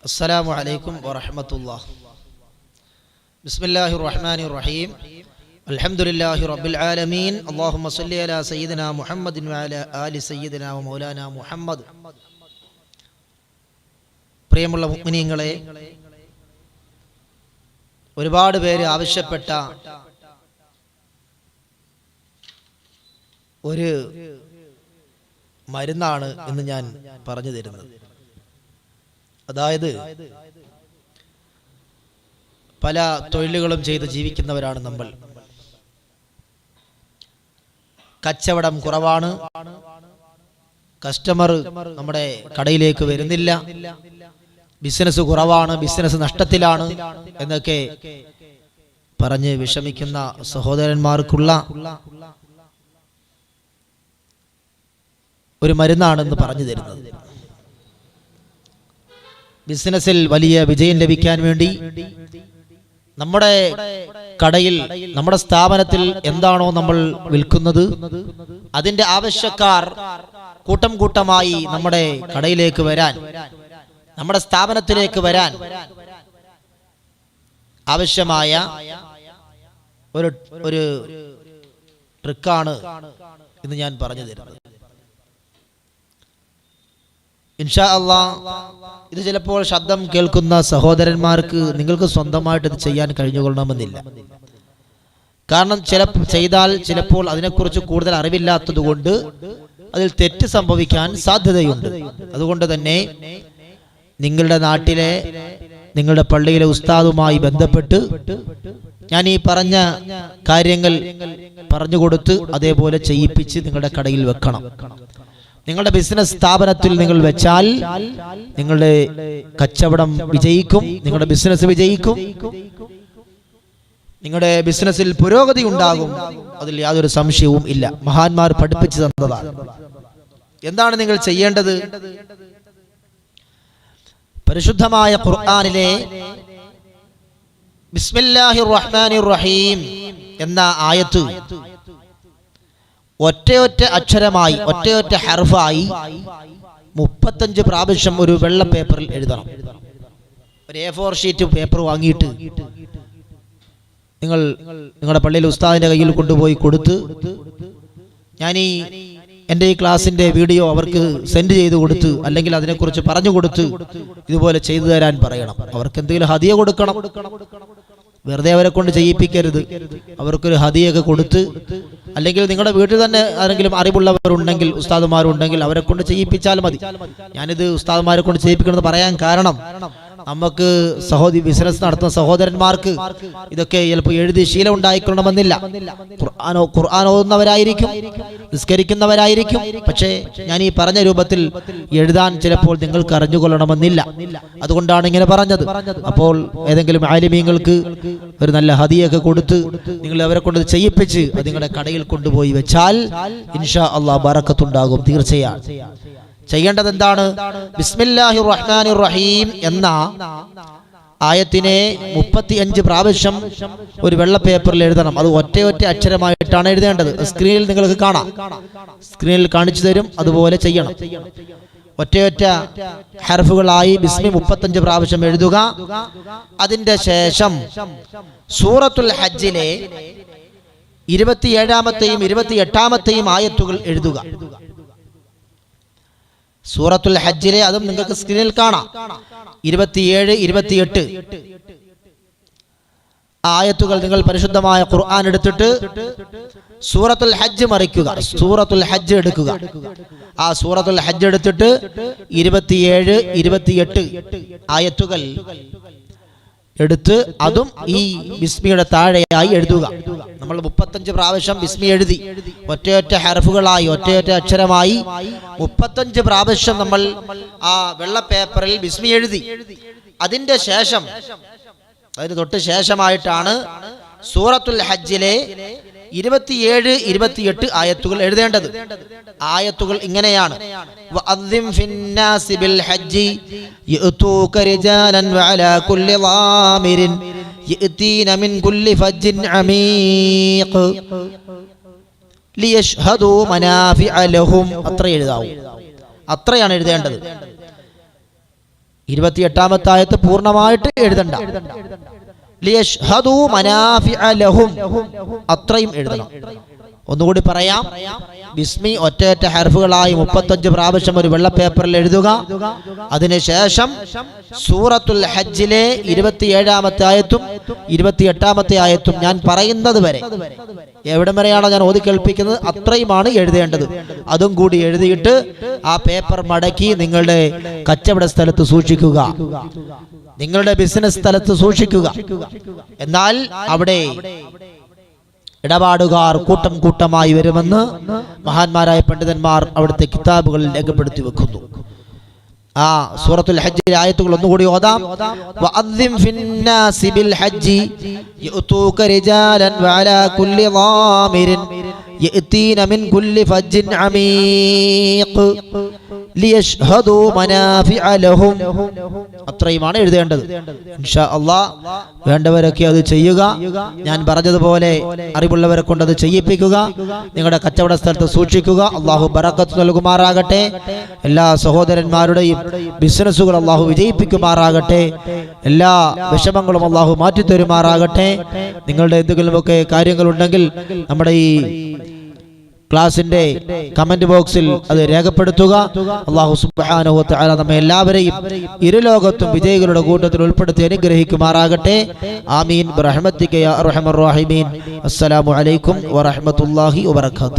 السلام عليكم ورحمة الله. بسم الله الرحمن الرحيم. الحمد لله رب العالمين. اللهم صل على سيدنا محمد وعلى آل سيدنا ومولانا محمد. പ്രിയമുള്ള മുഅ്മിനീങ്ങളെ, ഒരുപാട് പേര് ആവശ്യപ്പെട്ട ഒരു മരുന്നാണ് ഇന്ന് ഞാൻ പറഞ്ഞു തരുന്നത്. അതായത് പല തൊഴിലുകളും ചെയ്ത് ജീവിക്കുന്നവരാണ് നമ്മൾ. കച്ചവടം കുറവാണ്, കസ്റ്റമർ നമ്മുടെ കടയിലേക്ക് വരുന്നില്ല, ബിസിനസ് കുറവാണ്, ബിസിനസ് നഷ്ടത്തിലാണ് എന്നൊക്കെ പറഞ്ഞ് വിഷമിക്കുന്ന സഹോദരന്മാർക്കുള്ള ഒരു മരുന്നാണെന്ന് പറഞ്ഞു തരുന്നത്. ബിസിനസ്സിൽ വലിയ വിജയം ലഭിക്കാൻ വേണ്ടി നമ്മുടെ കടയിൽ, നമ്മുടെ സ്ഥാപനത്തിൽ എന്താണോ നമ്മൾ വിൽക്കുന്നത് അതിന്റെ ആവശ്യക്കാർ കൂട്ടം കൂട്ടമായി നമ്മുടെ കടയിലേക്ക് വരാൻ, നമ്മുടെ സ്ഥാപനത്തിലേക്ക് വരാൻ ആവശ്യമായ ഒരു ട്രിക്കാണ് ഇന്ന് ഞാൻ പറഞ്ഞു തരുന്നത്. ഇൻഷാ അല്ലാഹ് ഇത് ചിലപ്പോൾ ശബ്ദം കേൾക്കുന്ന സഹോദരന്മാർക്ക് നിങ്ങൾക്ക് സ്വന്തമായിട്ട് ഇത് ചെയ്യാൻ കഴിഞ്ഞുകൊള്ളണമെന്നില്ല. കാരണം ചെയ്താൽ ചിലപ്പോൾ അതിനെക്കുറിച്ച് കൂടുതൽ അറിവില്ലാത്തത് കൊണ്ട് അതിൽ തെറ്റ് സംഭവിക്കാൻ സാധ്യതയുണ്ട്. അതുകൊണ്ട് തന്നെ നിങ്ങളുടെ നാട്ടിലെ, നിങ്ങളുടെ പള്ളിയിലെ ഉസ്താദുമായി ബന്ധപ്പെട്ട് ഞാൻ ഈ പറഞ്ഞ കാര്യങ്ങൾ പറഞ്ഞുകൊടുത്ത് അതേപോലെ ചെയ്യിപ്പിച്ച് നിങ്ങളുടെ കടയിൽ വെക്കണം. നിങ്ങളുടെ ബിസിനസ് സ്ഥാപനത്തിൽ നിങ്ങൾ വെച്ചാൽ നിങ്ങളുടെ കച്ചവടം വിജയിക്കും, നിങ്ങളുടെ ബിസിനസ് വിജയിക്കും, നിങ്ങളുടെ ബിസിനസ്സിൽ പുരോഗതി ഉണ്ടാകും. അതിൽ യാതൊരു സംശയവും ഇല്ല. മഹാന്മാർ പഠിപ്പിച്ചു തന്നതാണ്. എന്താണ് നിങ്ങൾ ചെയ്യേണ്ടത്? പരിശുദ്ധമായ ഖുർആനിലെ ബിസ്മില്ലാഹിർ റഹ്മാനിർ റഹീം എന്ന ആയത്ത് ഒറ്റയൊറ്റ അക്ഷരമായി, ഒറ്റയൊറ്റ ഹർഫായി 35 പ്രാവശ്യം ഒരു വെള്ള പേപ്പറിൽ എഴുതണം. ഒരു A4 ഷീറ്റ് പേപ്പർ വാങ്ങിയിട്ട് നിങ്ങൾ നിങ്ങളുടെ പള്ളിയിൽ ഉസ്താദിന്റെ കയ്യിൽ കൊണ്ടുപോയി കൊടുത്ത്, ഞാൻ എൻ്റെ ഈ ക്ലാസിന്റെ വീഡിയോ അവർക്ക് സെൻഡ് ചെയ്ത് കൊടുത്ത്, അല്ലെങ്കിൽ അതിനെക്കുറിച്ച് പറഞ്ഞു കൊടുത്ത് ഇതുപോലെ ചെയ്തു തരാൻ പറയണം. അവർക്ക് എന്തെങ്കിലും ഹദിയ കൊടുക്കണം. വെറുതെ അവരെ കൊണ്ട് ചെയ്യിപ്പിക്കരുത്. അവർക്കൊരു ഹദിയൊക്കെ കൊടുത്ത്, അല്ലെങ്കിൽ നിങ്ങളുടെ വീട്ടിൽ തന്നെ ആരെങ്കിലും അറിവുള്ളവരുണ്ടെങ്കിൽ, ഉസ്താദുമാരുണ്ടെങ്കിൽ അവരെ കൊണ്ട് ചെയ്യിപ്പിച്ചാൽ മതി. ഞാനിത് ഉസ്താദുമാരെ കൊണ്ട് ചെയ്യിപ്പിക്കണമെന്ന് പറയാൻ കാരണം, നമുക്ക് ബിസിനസ് നടത്തുന്ന സഹോദരന്മാർക്ക് ഇതൊക്കെ ചിലപ്പോൾ എഴുതി ശീലം ഉണ്ടായിക്കൊള്ളണമെന്നില്ല. ഖുർആൻ ഓതുന്നവരായിരിക്കും, നിസ്കരിക്കുന്നവരായിരിക്കും. പക്ഷേ ഞാൻ ഈ പറഞ്ഞ രൂപത്തിൽ എഴുതാൻ ചിലപ്പോൾ നിങ്ങൾക്ക് അറിഞ്ഞുകൊള്ളണമെന്നില്ല. അതുകൊണ്ടാണ് ഇങ്ങനെ പറഞ്ഞത്. അപ്പോൾ ഏതെങ്കിലും ആലിമീങ്ങൾക്ക് ഒരു നല്ല ഹദിയൊക്കെ കൊടുത്ത് നിങ്ങൾ അവരെ കൊണ്ട് ചെയ്യിപ്പിച്ച് അത് നിങ്ങളുടെ കടയിൽ കൊണ്ടുപോയി വെച്ചാൽ ഇൻഷാ അല്ലാഹ് ബറക്കത്തുണ്ടാകും. തീർച്ചയായും ചെയ്യേണ്ടത് എന്താണ്? ബിസ്മില്ലാഹിർ റഹ്മാനിർ റഹീം എന്ന ആയത്തിനെ 35 പ്രാവശ്യം ഒരു വെള്ള പേപ്പറിൽ എഴുതണം. അത് ഒറ്റയൊറ്റ അക്ഷരമായിട്ടാണ് എഴുതേണ്ടത്. സ്ക്രീനിൽ നിങ്ങൾക്ക് കാണാം, സ്ക്രീനിൽ കാണിച്ചു തരും. അതുപോലെ ചെയ്യണം. ഒറ്റയൊറ്റ ഹർഫുകളായി ബിസ്മി 35 പ്രാവശ്യം എഴുതുക. അതിന്റെ ശേഷം സൂറത്തുൽ ഹജ്ജിലെ 27-ാമത്തെയും 28-ാമത്തെയും ആയത്തുകൾ എഴുതുക. സൂറത്തുൽ ഹജ്ജിലെ, അതും നിങ്ങൾക്ക് സ്ക്രീനിൽ കാണാം, 27, 28 ആയത്തുകൾ നിങ്ങൾ പരിശുദ്ധമായ ഖുർആൻ എടുത്തിട്ട് സൂറത്തുൽ ഹജ്ജ് മറിക്കുക. സൂറത്തുൽ ഹജ്ജ് എടുക്കുക. ആ സൂറത്തുൽ ഹജ്ജ് എടുത്തിട്ട് 27, 28 ആയത്തുകൾ എടുത്ത് അതും ഈ ബിസ്മിയുടെ താഴെയായി എഴുതുക. നമ്മൾ 35 പ്രാവശ്യം ബിസ്മി എഴുതി, ഒറ്റയൊറ്റ ഹർഫുകളായി, ഒറ്റയൊറ്റ അക്ഷരമായി 35 പ്രാവശ്യം നമ്മൾ ആ വെള്ള പേപ്പറിൽ ബിസ്മി എഴുതി. അതിന്റെ ശേഷം, അതിന് തൊട്ട് ശേഷമായിട്ടാണ് സൂറത്തുൽ ഹജ്ജിലെ 27, 28 ആയത്തുകൾ എഴുതേണ്ടത്. ആയത്തുകൾ ഇങ്ങനെയാണ്: വഅദ്ദിം ഫിന്നാസി ബിൽ ഹജ്ജി യഅതൂക റിജാലൻ വഅലാ കുല്ലി ളാമിരിൻ യഅതീന മിൻ കുല്ലി ഫജ്ജിൻ അമീഖ് ലിയശ്ഹദൂ മനാഫിഅ ലഹും. അത്ര എഴുതാവൂ. അത്രയാണ് എഴുതേണ്ടത്. 28ാമത്തെ ആയത്ത് പൂർണ്ണമായിട്ട് എഴുതണ്ട. ലിയശ്ഹദൂ മനാഫിഅ ലഹും, അത്രയും എഴുതണം. ഒന്നുകൂടി പറയാം. ബിസ്മി ഒറ്റ ഹർഫുകളായി 35 പ്രാവശ്യം ഒരു വെള്ള പേപ്പറിൽ എഴുതുക. അതിനുശേഷം സൂറത്തുൽ ഹജ്ജിലെ 27ാമത്തെ ആയത്തും 28ാമത്തെ ആയത്തും ഞാൻ പറയുന്നത് വരെ, എവിടം വരെയാണോ ഞാൻ ഓതി കേൾപ്പിക്കുന്നത് അത്രയുമാണ് എഴുതേണ്ടത്. അതും കൂടി എഴുതിയിട്ട് ആ പേപ്പർ മടക്കി നിങ്ങളുടെ കച്ചവട സ്ഥലത്ത് സൂക്ഷിക്കുക, നിങ്ങളുടെ ബിസിനസ് സ്ഥലത്ത് സൂക്ഷിക്കുക. എന്നാൽ അവിടെ ഇടപാടുകാർ കൂട്ടം കൂട്ടമായി വരുമെന്ന് മഹാന്മാരായ പണ്ഡിതന്മാർ അവിടുത്തെ കിതാബുകളിൽ രേഖപ്പെടുത്തി വെക്കുന്നു. ആ സൂറത്തുൽ ഹജ്ജിലെ ആയത്തുകൾ ഒന്നുകൂടി ഓതാം. വഅദ്ദിം ഫിന്നാസി ബിൽ ഹജ്ജി യഅതൂക റിജാലൻ വഅലാ കുല്ലി ളാമിരിൻ യഅതീന മിൻ കുല്ലി ഫജ്ജിൻ അമീഖ് ലിയശ്ഹദൂ മനാഫിഅ ലഹും. അത്രയുമാണ് എഴുതേണ്ടത്. ഇൻഷാ അല്ലാഹ് വേണ്ടവരൊക്കെ അത് ചെയ്യുക. ഞാൻ പറഞ്ഞതുപോലെ അറിവുള്ളവരെ കൊണ്ട് അത് ചെയ്യിപ്പിക്കുക. നിങ്ങളുടെ കച്ചവട സ്ഥലത്ത് സൂക്ഷിക്കുക. അള്ളാഹു ബറക്കത്ത് നൽകുമാറാകട്ടെ. എല്ലാ സഹോദരന്മാരുടെയും ബിസിനസ്സുകൾ അള്ളാഹു വിജയിപ്പിക്കുമാറാകട്ടെ. എല്ലാ വിഷമങ്ങളും അള്ളാഹു മാറ്റിത്തരുമാറാകട്ടെ. നിങ്ങളുടെ എന്തെങ്കിലുമൊക്കെ കാര്യങ്ങളുണ്ടെങ്കിൽ നമ്മുടെ ഈ ക്ലാസിന്റെ കമന്റ് ബോക്സിൽ അത് രേഖപ്പെടുത്തുക. അല്ലാഹു സുബ്ഹാനഹു വ തആല നമ്മെ എല്ലാവരെയും ഇരുലോകത്തും വിജയികളുടെ കൂട്ടത്തിൽ ഉൾപ്പെടുത്തി അനുഗ്രഹിക്കുമാറാകട്ടെ. ആമീൻ ബിറഹ്മതിക യാ അർഹമർ റഹീമീൻ. അസ്സലാമു അലൈക്കും വറഹ്മത്തുള്ളാഹി വബറകാതുഹു.